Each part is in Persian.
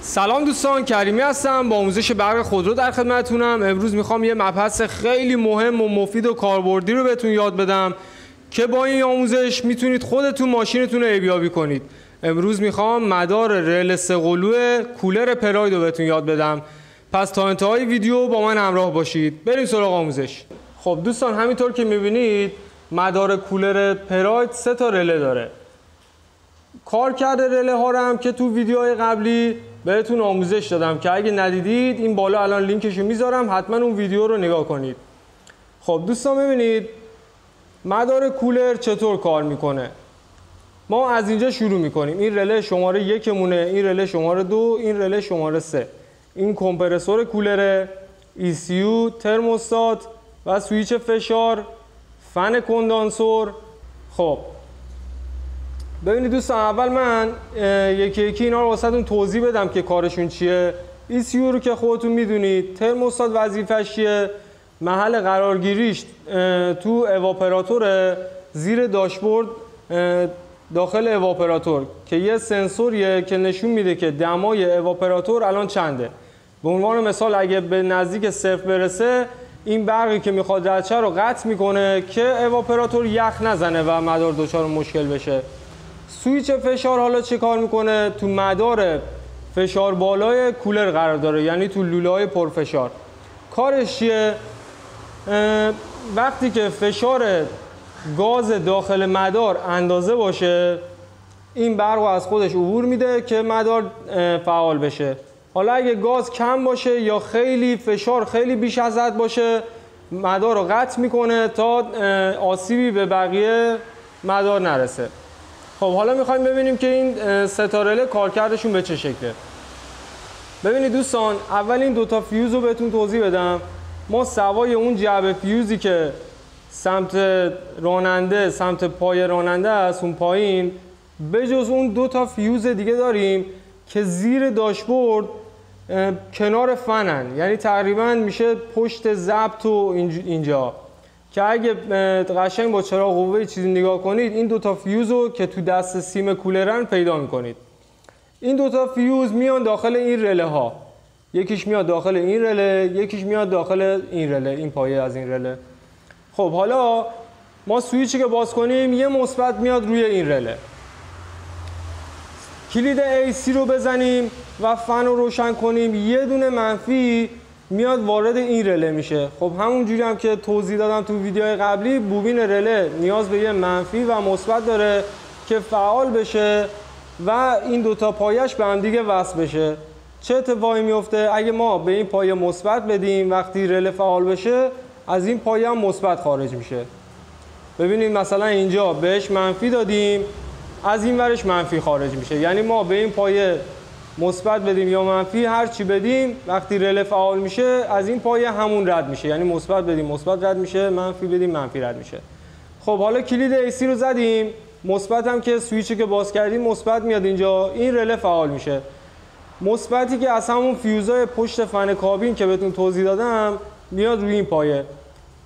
سلام دوستان، کریمی هستم با آموزش برق خودرو در خدمتتونم. امروز میخوام یه مبحث خیلی مهم و مفید و کاربردی رو بهتون یاد بدم که با این آموزش میتونید خودتون ماشینتون رو ارزیابی کنید. امروز میخوام مدار رل سه قلو کولر پراید رو بهتون یاد بدم. پس تا انتهای ویدیو با من همراه باشید. بریم سراغ آموزش. خب دوستان، همینطور که میبینید مدار کولر پراید 3 تا رله داره. کار کرده رله ها رو هم که تو ویدیوهای قبلی بهتون آموزش دادم که اگه ندیدید این بالا الان لینکشو میذارم، حتما اون ویدیو رو نگاه کنید. خب دوستان، ببینید مدار کولر چطور کار میکنه. ما از اینجا شروع میکنیم. این رله شماره 1 مونه، این رله شماره 2، این رله شماره 3. این کمپرسور کولر، ECU، ترموستات و سویچ فشار، فن کندانسور. خب ببینید دوستان، اول من یکی یکی اینا رو واسهتون توضیح بدم که کارشون چیه. ECU رو که خودتون میدونید، ترموستات وظیفش چیه؟ محل قرارگیریش تو اواپراتور زیر داشبورد داخل اواپراتور که یه سنسوریه که نشون میده که دمای اواپراتور الان چنده. به عنوان مثال اگه به نزدیک 0 برسه، این برقی که میخواد رد شه رو قطع میکنه که اواپراتور یخ نزنه و مدار دچار مشکل بشه. سویچ فشار حالا چه کار میکنه؟ تو مدار فشار بالای کولر قرار داره، یعنی تو لوله‌های پرفشار. کارش چیه؟ وقتی که فشار گاز داخل مدار اندازه باشه، این برق رو از خودش عبور میده که مدار فعال بشه. حالا اگه گاز کم باشه یا خیلی فشار خیلی بیش از حد باشه، مدار رو قطع میکنه تا آسیبی به بقیه مدار نرسه. خب حالا میخوایم ببینیم که این 3 تا رله کارکردشون به چه شکله. ببینید دوستان، اول این 2 تا فیوز رو بهتون توضیح بدم. ما سوای اون جعبه فیوزی که سمت راننده، سمت پای راننده است، اون پایین، بجز اون 2 تا فیوز دیگه داریم که زیر داشبورد کنار فنن، یعنی تقریبا میشه پشت ضبط و اینجا، که اگه قشنگ با چراغ قوه چیزی نگاه کنید، این 2 تا فیوز رو که تو دست سیم کولرن پیدا میکنید. این 2 تا فیوز میان داخل این رله ها. یکیش میاد داخل این رله، یکیش میاد داخل این رله، این پایه از این رله. خب حالا ما سویچی که باز کنیم، یه مثبت میاد روی این رله. کلید AC رو بزنیم و فن رو روشن کنیم، یه دونه منفی میاد وارد این رله میشه. خب همون جوری هم که توضیح دادم تو ویدیوهای قبلی، بوبین رله نیاز به یه منفی و مثبت داره که فعال بشه و این 2 تا پایش به هم دیگه وصل بشه. چه اتفاقی میفته؟ اگه ما به این پایه مثبت بدیم، وقتی رله فعال بشه، از این پایه هم مثبت خارج میشه. ببینید مثلا اینجا بهش منفی دادیم، از این ورش منفی خارج میشه. یعنی ما به این پایه مثبت بدیم یا منفی، هر چی بدیم، وقتی رله فعال میشه از این پایه همون رد میشه. یعنی مثبت بدیم مثبت رد میشه، منفی بدیم منفی رد میشه. خب حالا کلید AC رو زدیم، مثبت هم که سویچی که باز کردیم مثبت میاد اینجا، این رله فعال میشه. مثبتی که از همون فیوزای پشت فن کابین که بهتون توضیح دادم میاد روی این پایه.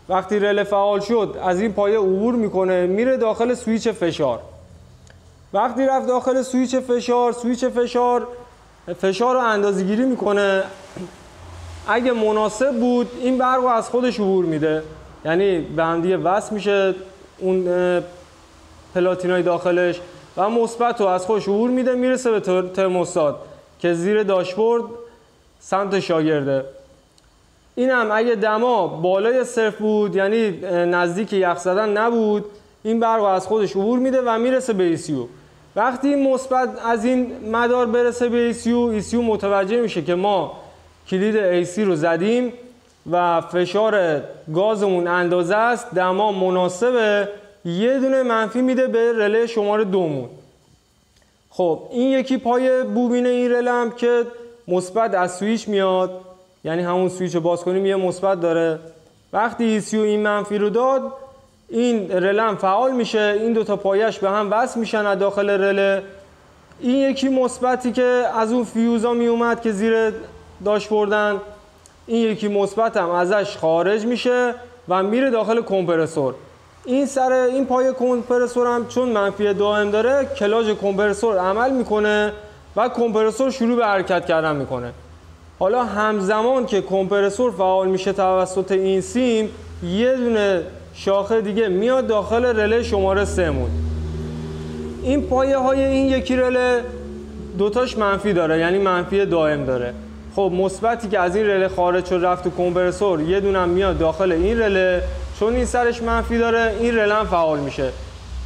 وقتی رله فعال شد، از این پایه عبور میکنه، میره داخل سویچ فشار. وقتی رفت داخل سویچ فشار رو اندازه‌گیری میکنه. اگه مناسب بود، این برق رو از خودش عبور میده، یعنی به هم دیگه وصل میشه اون پلاتینای داخلش و مثبت رو از خودش عبور میده، میرسه به ترموستات که زیر داشبورد سمت شاگرده. این هم اگه دما بالای 0 بود، یعنی نزدیک یخ زدن نبود، این برق رو از خودش عبور میده و میرسه به ECU. وقتی مثبت از این مدار برسه به ECU متوجه میشه که ما کلید AC رو زدیم و فشار گازمون اندازه است، دما مناسبه، یه دونه منفی میده به رله شماره 2 مون. خب این یکی پای بوبین این رله هم که مثبت از سویچ میاد، یعنی همون سویچ رو باز کنیم یه مثبت داره. وقتی ECU این منفی رو داد، این رله هم فعال میشه، این 2 تا پایش به هم وصل میشن از داخل رله. این یکی مثبتی که از اون فیوزا می اومد که زیر داشبوردن، این یکی مثبت هم ازش خارج میشه و میره داخل کمپرسور. این پای کمپرسور هم چون منفی دائم داره، کلاژ کمپرسور عمل میکنه و کمپرسور شروع به حرکت کردن میکنه. حالا همزمان که کمپرسور فعال میشه توسط این سیم، یه دونه شاخه دیگه میاد داخل رله شماره 3 مون. این پایه های این یکی رله دوتاش منفی داره، یعنی منفی دائم داره. خب مثبتی که از این رله خارج شد رفت تو کمپرسور، یه دونه میاد داخل این رله، چون این سرش منفی داره این رله هم فعال میشه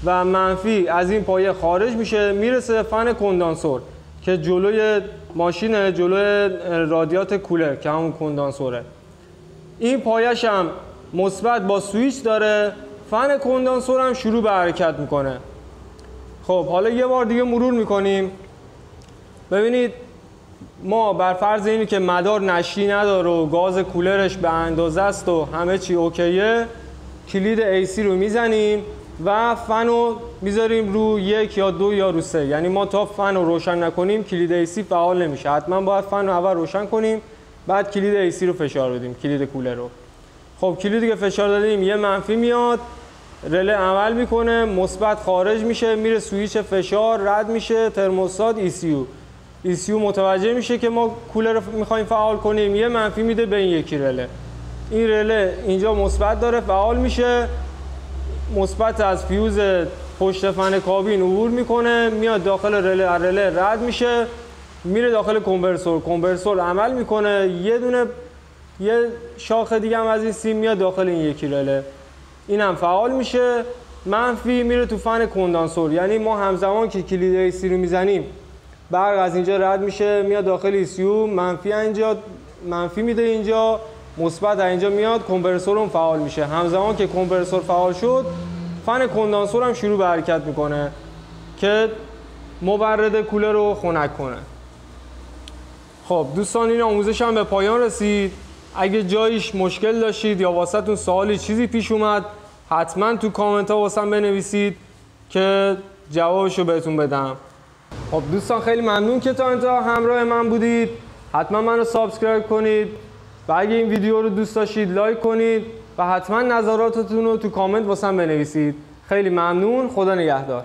و منفی از این پایه خارج میشه، میرسه به فن کندانسور که جلوی ماشینه، جلوی رادیات کولر که همون کندانسوره. این پایش هم مثبت با سویچ داره، فن کندانسور هم شروع به حرکت میکنه. خب حالا یه بار دیگه مرور میکنیم. ببینید ما بر فرض اینی که مدار نشتی نداره و گاز کولرش به اندازه است و همه چی اوکیه، کلید AC رو میزنیم و فن رو میذاریم رو 1 یا 2 یا رو 3. یعنی ما تا فن رو روشن نکنیم کلید AC فعال نمیشه. حتما باید فن رو اول روشن کنیم، بعد کلید AC رو فشار بدیم، کلید کولر رو. خب کلیدی که فشار دادیم یه منفی میاد، رله عمل میکنه، مثبت خارج میشه، میره سویچ فشار، رد میشه ترموستات ECU متوجه میشه که ما کولر رو میخوایم فعال کنیم، یه منفی میده به این یکی رله. این رله اینجا مثبت داره فعال میشه، مثبت از فیوز پشت فن کابین عبور میکنه، میاد داخل رله رد میشه، میره داخل کمپرسور عمل میکنه، یه شاخه دیگه هم از این سیم میاد داخل این یکی رله، این هم فعال میشه، منفی میره تو فن کندانسور. یعنی ما همزمان که کلید AC رو میزنیم برق از اینجا رد میشه میاد داخل ECU، منفی اینجا منفی میده، اینجا مثبت اینجا میاد، کمپرسورم فعال میشه. همزمان که کمپرسور فعال شد فن کندانسور هم شروع به حرکت میکنه که مبرد کولر رو خنک کنه. خب دوستان این آموزش هم به پایان رسید. اگه جایش مشکل داشتید یا واسهتون سوالی چیزی پیش اومد حتما تو کامنت ها واسم بنویسید که جوابشو بهتون بدم. خب دوستان خیلی ممنون که تا انتها همراه من بودید. حتما منو سابسکرایب کنید و اگه این ویدیو رو دوست داشتید لایک کنید و حتما نظراتتون رو تو کامنت واسم بنویسید. خیلی ممنون. خدا نگهدار.